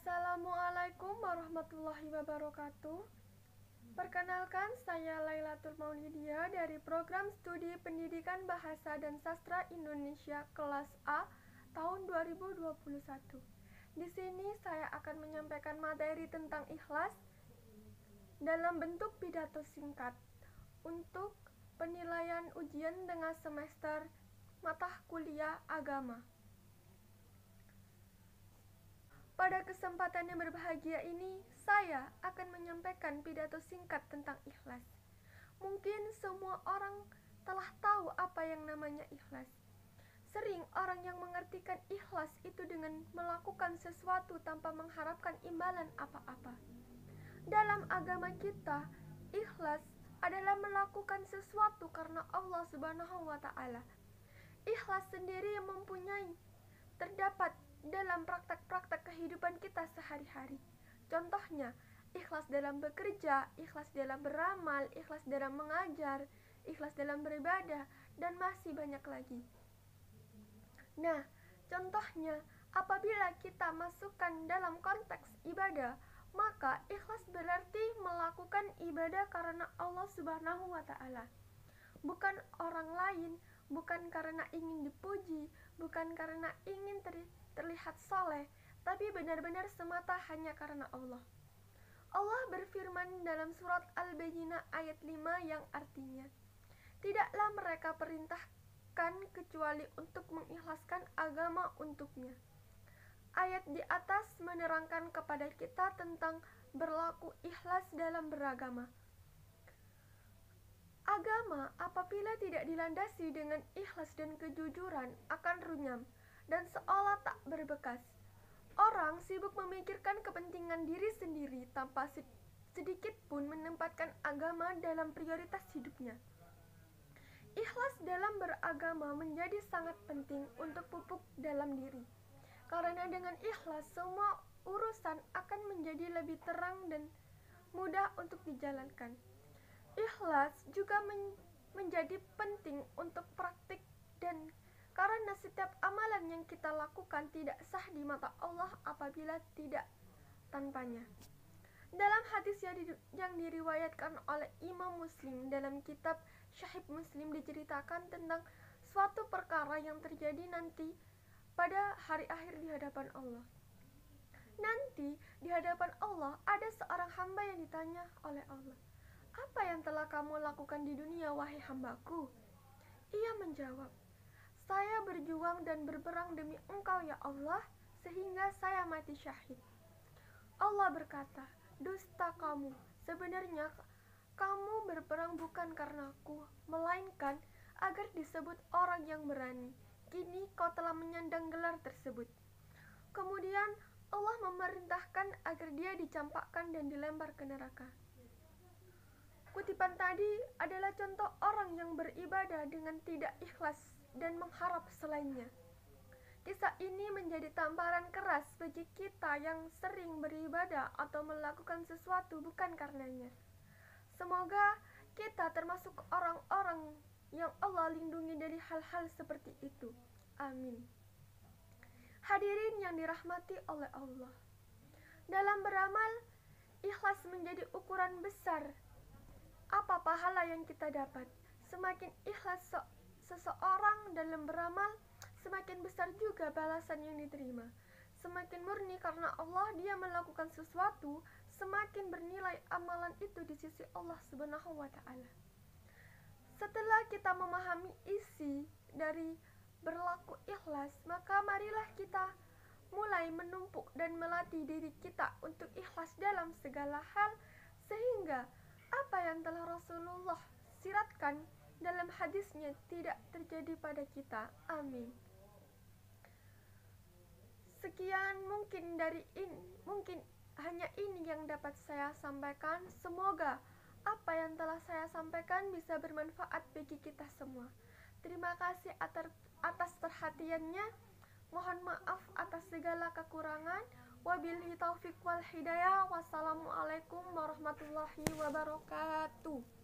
Assalamualaikum warahmatullahi wabarakatuh. Perkenalkan, saya Lailatul Maulidia dari Program Studi Pendidikan Bahasa dan Sastra Indonesia kelas A tahun 2021. Di sini saya akan menyampaikan materi tentang ikhlas dalam bentuk pidato singkat untuk penilaian ujian tengah semester mata kuliah agama. Pada kesempatan yang berbahagia ini, saya akan menyampaikan pidato singkat tentang ikhlas. Mungkin semua orang telah tahu apa yang namanya ikhlas. Sering orang yang mengartikan ikhlas itu dengan melakukan sesuatu tanpa mengharapkan imbalan apa-apa. Dalam agama kita, ikhlas adalah melakukan sesuatu karena Allah Subhanahu wa Ta'ala. Ikhlas sendiri yang terdapat dalam praktek-praktek kehidupan kita sehari-hari. Contohnya, ikhlas dalam bekerja, ikhlas dalam beramal, ikhlas dalam mengajar, ikhlas dalam beribadah, dan masih banyak lagi. Nah, contohnya, apabila kita masukkan dalam konteks ibadah, maka ikhlas berarti melakukan ibadah karena Allah Subhanahu wa Ta'ala, bukan orang lain, bukan karena ingin dipuji, bukan karena ingin terlihat soleh, tapi benar-benar semata hanya karena Allah. Allah berfirman dalam surat Al-Bayyinah ayat 5 yang artinya, tidaklah mereka perintahkan kecuali untuk mengikhlaskan agama untuknya. Ayat di atas menerangkan kepada kita tentang berlaku ikhlas dalam beragama. Agama apabila tidak dilandasi dengan ikhlas dan kejujuran akan runyam dan seolah tak berbekas. Orang sibuk memikirkan kepentingan diri sendiri tanpa sedikit pun menempatkan agama dalam prioritas hidupnya. Ikhlas dalam beragama menjadi sangat penting untuk pupuk dalam diri. Karena dengan ikhlas semua urusan akan menjadi lebih terang dan mudah untuk dijalankan. Ikhlas juga menjadi penting untuk praktik dan karena setiap amalan yang kita lakukan tidak sah di mata Allah apabila tidak tanpanya. Dalam hadis yang diriwayatkan oleh Imam Muslim dalam kitab Syahih Muslim diceritakan tentang suatu perkara yang terjadi nanti pada hari akhir di hadapan Allah. Nanti di hadapan Allah ada seorang hamba yang ditanya oleh Allah, "Apa yang telah kamu lakukan di dunia, wahai hambaku?" Ia menjawab, "Saya berjuang dan berperang demi Engkau ya Allah, sehingga saya mati syahid." Allah berkata, "Dusta kamu, sebenarnya kamu berperang bukan karenaku, melainkan agar disebut orang yang berani. Kini kau telah menyandang gelar tersebut." Kemudian Allah memerintahkan agar dia dicampakkan dan dilempar ke neraka. Kutipan tadi adalah contoh orang yang beribadah dengan tidak ikhlas dan mengharap selainnya. Kisah ini menjadi tamparan keras bagi kita yang sering beribadah atau melakukan sesuatu bukan karenanya. Semoga kita termasuk orang-orang yang Allah lindungi dari hal-hal seperti itu. Amin. Hadirin yang dirahmati oleh Allah, dalam beramal, ikhlas menjadi ukuran besar apa pahala yang kita dapat. Semakin ikhlas seseorang dalam beramal, semakin besar juga balasan yang diterima. Semakin murni karena Allah dia melakukan sesuatu, semakin bernilai amalan itu di sisi Allah Subhanahu wa Ta'ala. Setelah kita memahami isi dari berlaku ikhlas, maka marilah kita mulai menumpuk dan melatih diri kita untuk ikhlas dalam segala hal, sehingga apa yang telah Rasulullah siratkan dalam hadisnya tidak terjadi pada kita. Amin. Sekian mungkin hanya ini yang dapat saya sampaikan. Semoga apa yang telah saya sampaikan bisa bermanfaat bagi kita semua. Terima kasih atas perhatiannya. Mohon maaf atas segala kekurangan. Wabillahi taufiq wal hidayah. Wassalamualaikum warahmatullahi wabarakatuh.